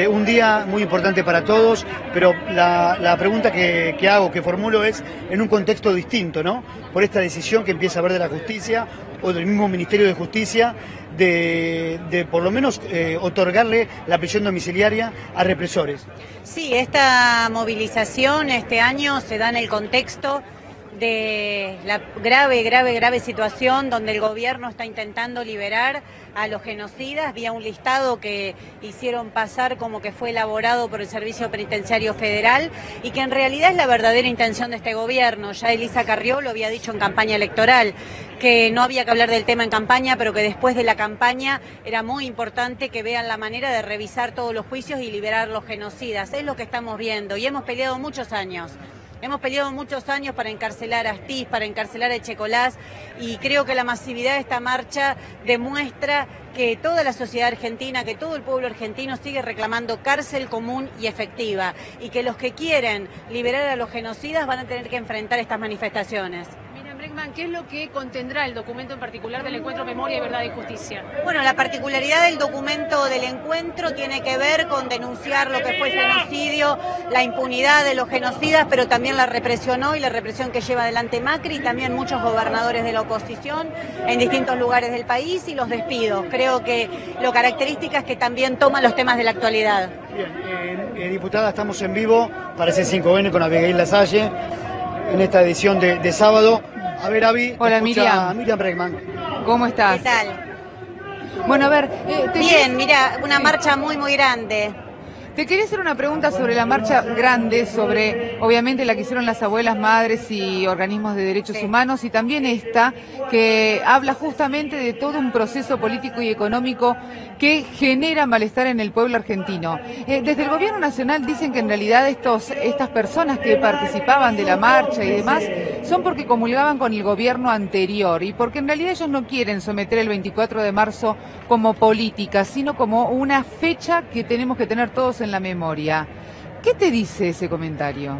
un día muy importante para todos, pero la pregunta que hago, que formulo es en un contexto distinto, ¿no? Por esta decisión que empieza a haber de la justicia o del mismo Ministerio de Justicia de por lo menos otorgarle la prisión domiciliaria a represores. Sí, esta movilización este año se da en el contexto de la grave situación donde el gobierno está intentando liberar a los genocidas vía un listado que hicieron pasar como que fue elaborado por el Servicio Penitenciario Federal y que en realidad es la verdadera intención de este gobierno. Ya Elisa Carrió lo había dicho en campaña electoral, que no había que hablar del tema en campaña, pero que después de la campaña era muy importante que vean la manera de revisar todos los juicios y liberar los genocidas. Es lo que estamos viendo y hemos peleado muchos años. Hemos peleado muchos años para encarcelar a Astiz, para encarcelar a Echecolás, y creo que la masividad de esta marcha demuestra que toda la sociedad argentina, que todo el pueblo argentino sigue reclamando cárcel común y efectiva, y que los que quieren liberar a los genocidas van a tener que enfrentar estas manifestaciones. Bregman, ¿qué es lo que contendrá el documento en particular del encuentro Memoria, Verdad y Justicia? Bueno, la particularidad del documento del encuentro tiene que ver con denunciar lo que fue el genocidio, la impunidad de los genocidas, pero también la represión hoy, la represión que lleva adelante Macri y también muchos gobernadores de la oposición en distintos lugares del país y los despidos. Creo que lo característica es que también toma los temas de la actualidad. Bien, diputada, estamos en vivo para C5N con Abigail Lasalle en esta edición de sábado. A ver, Avi. Hola, Miriam. Miriam Bregman. ¿Cómo estás? ¿Qué tal? Bueno, a ver... Bien, mira, una marcha muy grande. Te quería hacer una pregunta sobre la marcha grande, sobre obviamente la que hicieron las abuelas, madres y organismos de derechos humanos, y también esta que habla justamente de todo un proceso político y económico que genera malestar en el pueblo argentino. Desde el gobierno nacional dicen que en realidad estas personas que participaban de la marcha y demás son porque comulgaban con el gobierno anterior y porque en realidad ellos no quieren someter el 24 de marzo como política, sino como una fecha que tenemos que tener todos en la memoria. ¿Qué te dice ese comentario?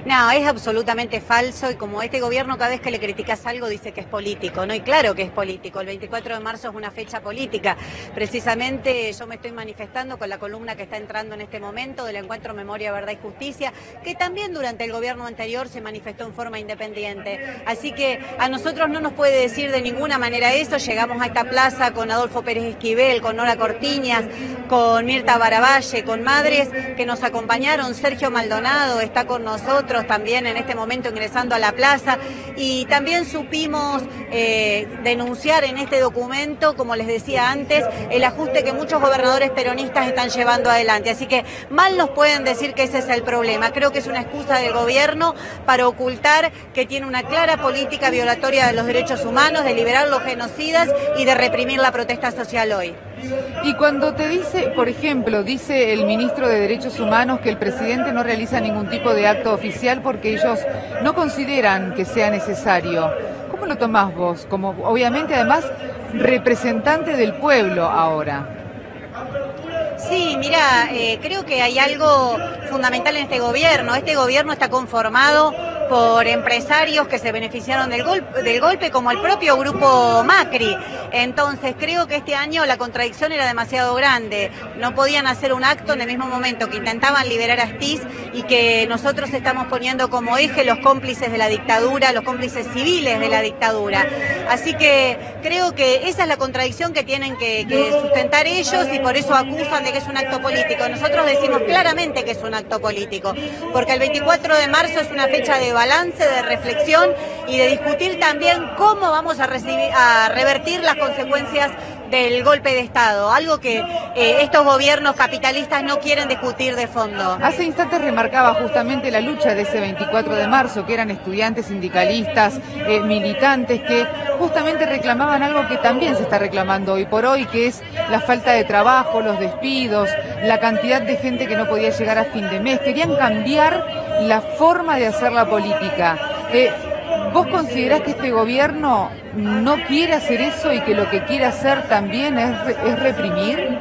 No, es absolutamente falso, y como este gobierno cada vez que le criticas algo dice que es político, ¿no? Y claro que es político, el 24 de marzo es una fecha política. Precisamente yo me estoy manifestando con la columna que está entrando en este momento del encuentro Memoria, Verdad y Justicia, que también durante el gobierno anterior se manifestó en forma independiente. Así que a nosotros no nos puede decir de ninguna manera eso. Llegamos a esta plaza con Adolfo Pérez Esquivel, con Nora Cortiñas, con Mirta Baravalle, con madres que nos acompañaron. Sergio Maldonado está con nosotros también en este momento ingresando a la plaza, y también supimos denunciar en este documento, como les decía antes, el ajuste que muchos gobernadores peronistas están llevando adelante. Así que mal nos pueden decir que ese es el problema. Creo que es una excusa del gobierno para ocultar que tiene una clara política violatoria de los derechos humanos, de liberar los genocidas y de reprimir la protesta social hoy. Y cuando te dice, por ejemplo, dice el ministro de Derechos Humanos que el presidente no realiza ningún tipo de acto oficial porque ellos no consideran que sea necesario, ¿cómo lo tomás vos? Como obviamente además representante del pueblo ahora. Sí, mira, creo que hay algo fundamental en este gobierno. Este gobierno está conformado por empresarios que se beneficiaron del golpe, como el propio grupo Macri. Entonces creo que este año la contradicción era demasiado grande. No podían hacer un acto en el mismo momento que intentaban liberar a Astiz y que nosotros estamos poniendo como eje los cómplices de la dictadura, los cómplices civiles de la dictadura. Así que creo que esa es la contradicción que tienen que sustentar ellos, y por eso acusan de que es un acto político. Nosotros decimos claramente que es un acto político, porque el 24 de marzo es una fecha de balance, de reflexión y de discutir también cómo vamos a revertir las consecuencias del golpe de Estado, algo que estos gobiernos capitalistas no quieren discutir de fondo. Hace instantes remarcaba justamente la lucha de ese 24 de marzo, que eran estudiantes, sindicalistas, militantes, que justamente reclamaban algo que también se está reclamando hoy por hoy, que es la falta de trabajo, los despidos, la cantidad de gente que no podía llegar a fin de mes. Querían cambiar la forma de hacer la política. ¿Vos considerás que este gobierno no quiere hacer eso y que lo que quiere hacer también es reprimir?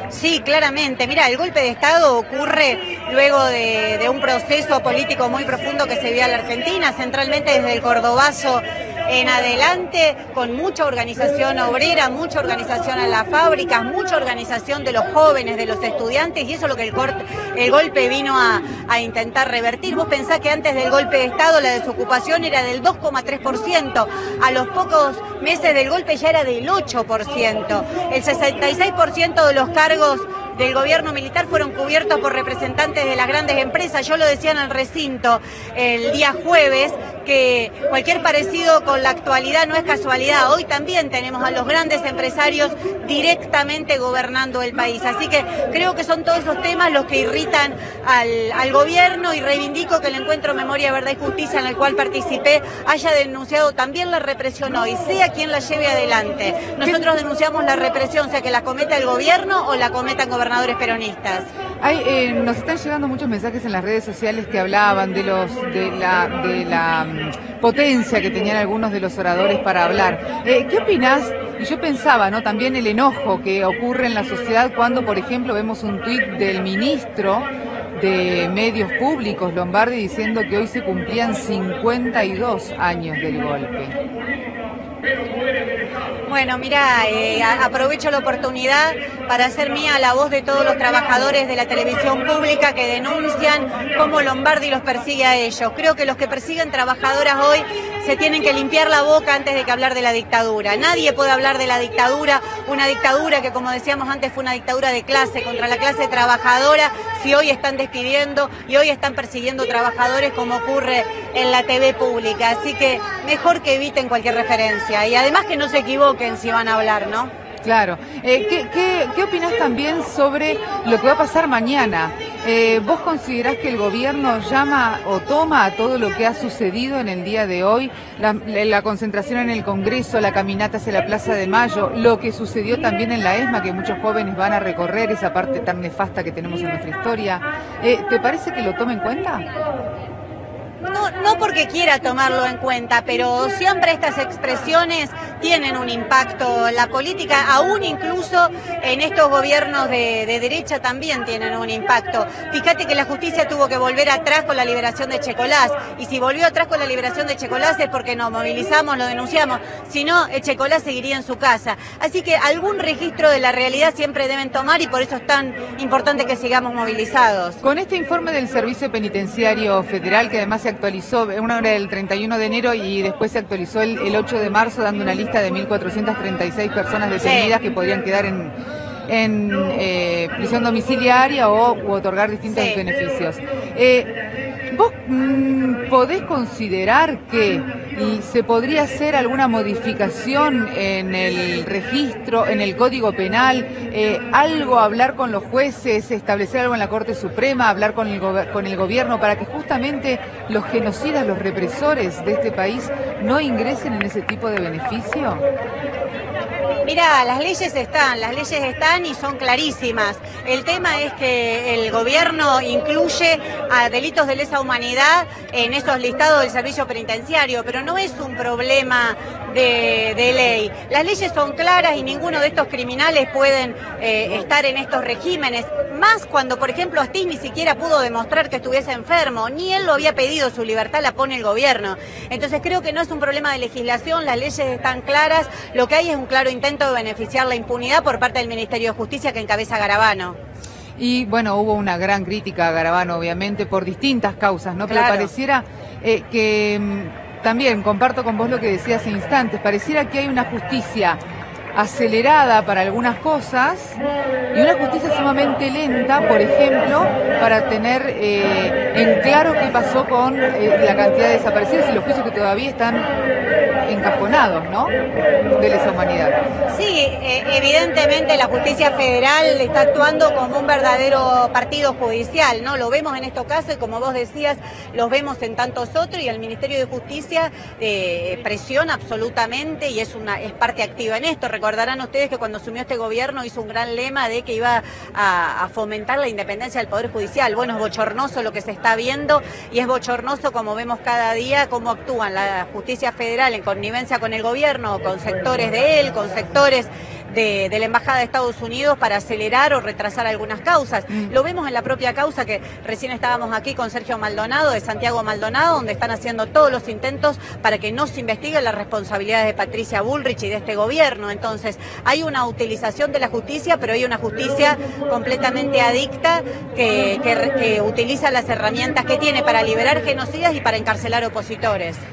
Sí, claramente. Mira, el golpe de Estado ocurre luego de un proceso político muy profundo que se vio en la Argentina, centralmente desde el Cordobazo en adelante, con mucha organización obrera, mucha organización en las fábricas, mucha organización de los jóvenes, de los estudiantes, y eso es lo que el golpe vino a intentar revertir. Vos pensás que antes del golpe de Estado la desocupación era del 2,3%, a los pocos meses del golpe ya era del 8%, el 66% de los cargos del gobierno militar fueron cubiertos por representantes de las grandes empresas. Yo lo decía en el recinto el día jueves, que cualquier parecido con la actualidad no es casualidad. Hoy también tenemos a los grandes empresarios directamente gobernando el país. Así que creo que son todos esos temas los que irritan al gobierno, y reivindico que el Encuentro Memoria, Verdad y Justicia, en el cual participé, haya denunciado también la represión hoy, sea quien la lleve adelante. Nosotros denunciamos la represión, sea que la cometa el gobierno o la cometan gobernadores peronistas. Nos están llegando muchos mensajes en las redes sociales que hablaban de la potencia que tenían algunos de los oradores para hablar. ¿Qué opinás? Y yo pensaba, ¿no?, también el enojo que ocurre en la sociedad cuando, por ejemplo, vemos un tuit del ministro de Medios Públicos, Lombardi, diciendo que hoy se cumplían 52 años del golpe. Bueno, mira, aprovecho la oportunidad para hacer mía la voz de todos los trabajadores de la televisión pública que denuncian cómo Lombardi los persigue a ellos. Creo que los que persiguen trabajadoras hoy se tienen que limpiar la boca antes de que hablar de la dictadura. Nadie puede hablar de la dictadura, una dictadura que, como decíamos antes, fue una dictadura de clase, contra la clase trabajadora, si hoy están despidiendo y hoy están persiguiendo trabajadores como ocurre en la TV pública. Así que mejor que eviten cualquier referencia y además que no se equivoquen si van a hablar, ¿no? Claro. ¿Qué opinás también sobre lo que va a pasar mañana? ¿Vos considerás que el gobierno llama o toma a todo lo que ha sucedido en el día de hoy? La concentración en el Congreso, la caminata hacia la Plaza de Mayo, lo que sucedió también en la ESMA, que muchos jóvenes van a recorrer esa parte tan nefasta que tenemos en nuestra historia. ¿Te parece que lo tome en cuenta? No porque quiera tomarlo en cuenta, pero siempre estas expresiones tienen un impacto. La política, aún incluso en estos gobiernos de derecha, también tienen un impacto. Fíjate que la justicia tuvo que volver atrás con la liberación de Echecolás, y si volvió atrás con la liberación de Echecolás es porque nos movilizamos, lo denunciamos. Si no, Echecolás seguiría en su casa. Así que algún registro de la realidad siempre deben tomar, y por eso es tan importante que sigamos movilizados. Con este informe del Servicio Penitenciario Federal, que además se actualizó, una hora del 31 de enero y después se actualizó el 8 de marzo, dando una lista de 1.436 personas detenidas que podrían quedar en prisión domiciliaria u otorgar distintos beneficios. ¿Vos podés considerar que se podría hacer alguna modificación en el registro, en el Código Penal, hablar con los jueces, establecer algo en la Corte Suprema, hablar con el gobierno para que justamente los genocidas, los represores de este país no ingresen en ese tipo de beneficio? Mira, las leyes están y son clarísimas. El tema es que el gobierno incluye a delitos de lesa humanidad en esos listados del servicio penitenciario, pero no es un problema de ley. Las leyes son claras y ninguno de estos criminales pueden estar en estos regímenes, más cuando, por ejemplo, Astiz ni siquiera pudo demostrar que estuviese enfermo, ni él lo había pedido, su libertad la pone el gobierno. Entonces creo que no es un problema de legislación, las leyes están claras, lo que hay es un claro intento de beneficiar la impunidad por parte del Ministerio de Justicia que encabeza Garabano. Y bueno, hubo una gran crítica a Garabano, obviamente, por distintas causas, ¿no? Pero claro, pareciera que también comparto con vos lo que decía hace instantes, pareciera que hay una justicia acelerada para algunas cosas y una justicia sumamente lenta, por ejemplo, para tener en claro qué pasó con la cantidad de desaparecidos y los juicios que todavía están encajonados, ¿no?, de lesa humanidad. Sí, evidentemente la justicia federal está actuando como un verdadero partido judicial, ¿no? Lo vemos en estos casos y, como vos decías, los vemos en tantos otros, y el Ministerio de Justicia presiona absolutamente y es parte activa en esto. Recordarán ustedes que cuando asumió este gobierno hizo un gran lema de que iba a fomentar la independencia del Poder Judicial. Bueno, es bochornoso lo que se está viendo y es bochornoso, como vemos cada día, cómo actúan la justicia federal en connivencia con el gobierno, con sectores de él, con sectores de la Embajada de Estados Unidos para acelerar o retrasar algunas causas. Lo vemos en la propia causa que recién estábamos aquí con Sergio Maldonado, de Santiago Maldonado, donde están haciendo todos los intentos para que no se investiguen las responsabilidades de Patricia Bullrich y de este gobierno. Entonces, hay una utilización de la justicia, pero hay una justicia completamente adicta que utiliza las herramientas que tiene para liberar genocidas y para encarcelar opositores.